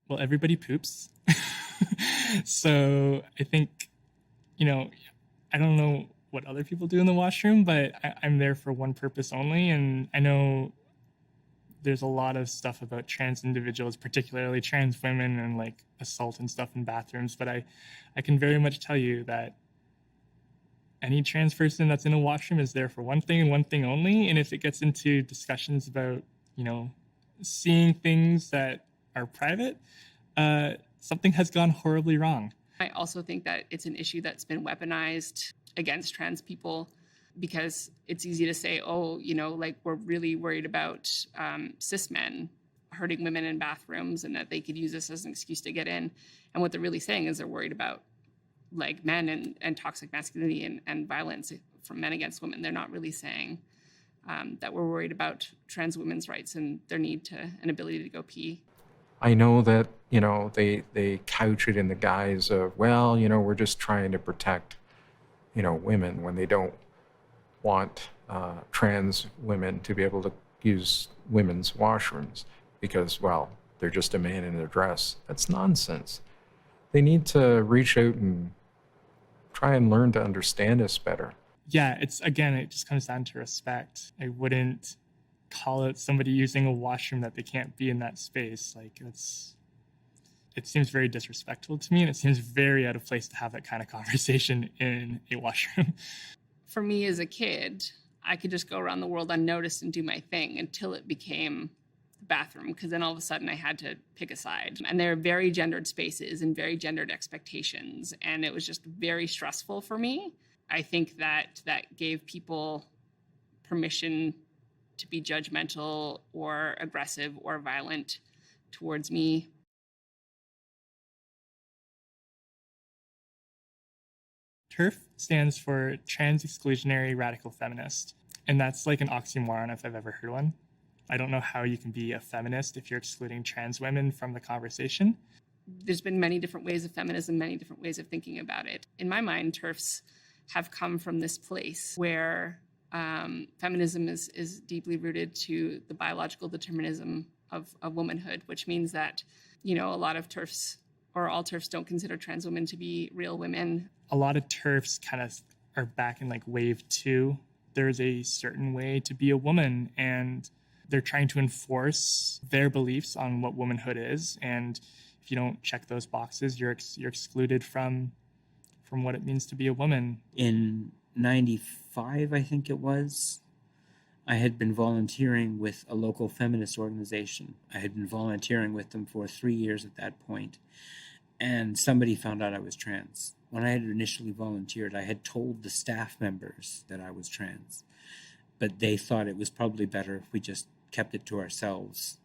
Well, everybody poops. So I think, I don't know what other people do in the washroom, but I'm there for one purpose only. And I know there's a lot of stuff about trans individuals, particularly trans women, and like assault and stuff in bathrooms. But I can very much tell you that any trans person that's in a washroom is there for one thing and one thing only. And if it gets into discussions about, seeing things that are private, something has gone horribly wrong. I also think that it's an issue that's been weaponized against trans people, because it's easy to say, we're really worried about cis men hurting women in bathrooms and that they could use this as an excuse to get in. And what they're really saying is they're worried about like men and toxic masculinity and violence from men against women. They're not really saying that we're worried about trans women's rights and their need to and ability to go pee. I know that, they couch it in the guise of, we're just trying to protect, women, when they don't want trans women to be able to use women's washrooms because, they're just a man in a dress. That's nonsense. They need to reach out and try and learn to understand us better. Yeah, it just comes down to respect. I wouldn't call it somebody using a washroom that they can't be in that space. Like, it seems very disrespectful to me, and it seems very out of place to have that kind of conversation in a washroom. For me as a kid, I could just go around the world unnoticed and do my thing until it became the bathroom, because then all of a sudden I had to pick a side. And there are very gendered spaces and very gendered expectations, and it was just very stressful for me. I think that gave people permission to be judgmental or aggressive or violent towards me. TERF stands for Trans Exclusionary Radical Feminist, and that's like an oxymoron if I've ever heard one. I don't know how you can be a feminist if you're excluding trans women from the conversation. There's been many different ways of feminism, many different ways of thinking about it. In my mind, TERFs have come from this place where feminism is deeply rooted to the biological determinism of womanhood, which means that, a lot of TERFs or all TERFs don't consider trans women to be real women. A lot of TERFs kind of are back in like wave 2. There's a certain way to be a woman, and they're trying to enforce their beliefs on what womanhood is. And if you don't check those boxes, you're excluded from what it means to be a woman. In 95, I think it was, I had been volunteering with a local feminist organization. I had been volunteering with them for 3 years at that point, and somebody found out I was trans. When I had initially volunteered, I had told the staff members that I was trans, but they thought it was probably better if we just kept it to ourselves,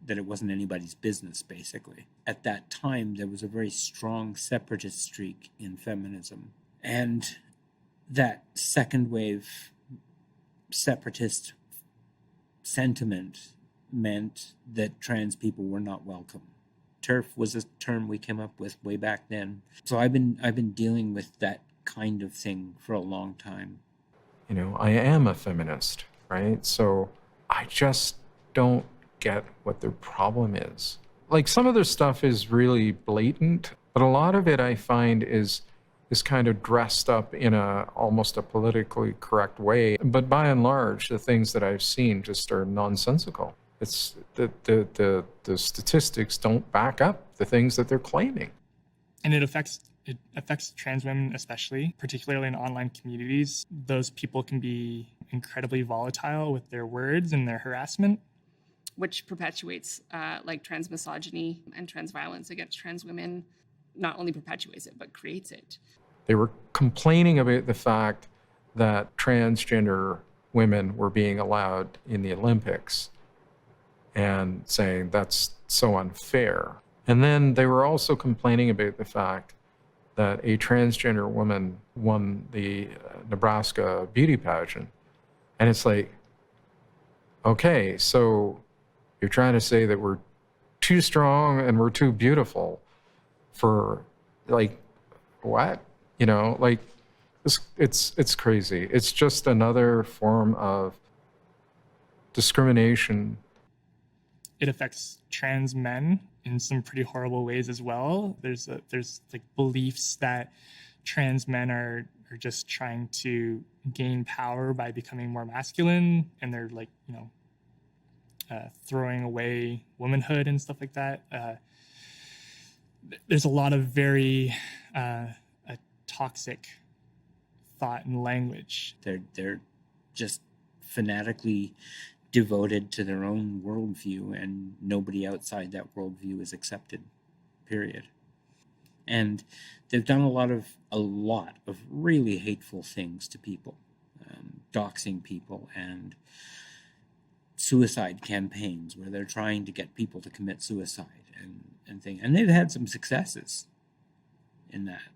that it wasn't anybody's business, basically. At that time, there was a very strong separatist streak in feminism, and that second wave separatist sentiment meant that trans people were not welcome. TERF was a term we came up with way back then. So I've been dealing with that kind of thing for a long time. I am a feminist, right? So I just don't get what their problem is. Like, some of their stuff is really blatant, but a lot of it I find is kind of dressed up in almost a politically correct way. But by and large, the things that I've seen just are nonsensical. It's the statistics don't back up the things that they're claiming. And it affects trans women especially, particularly in online communities. Those people can be incredibly volatile with their words and their harassment, which perpetuates trans misogyny and trans violence against trans women. Not only perpetuates it, but creates it. They were complaining about the fact that transgender women were being allowed in the Olympics and saying that's so unfair. And then they were also complaining about the fact that a transgender woman won the Nebraska beauty pageant. And it's like, okay, so you're trying to say that we're too strong and we're too beautiful for, like, what? It's crazy. It's just another form of discrimination. it affects trans men in some pretty horrible ways as well. There's like beliefs that trans men are just trying to gain power by becoming more masculine, and they're like, throwing away womanhood and stuff like that. There's a lot of very toxic thought and language. They're just fanatically devoted to their own worldview, and nobody outside that worldview is accepted, period. And they've done a lot of really hateful things to people, doxing people and suicide campaigns where they're trying to get people to commit suicide and things. And they've had some successes in that.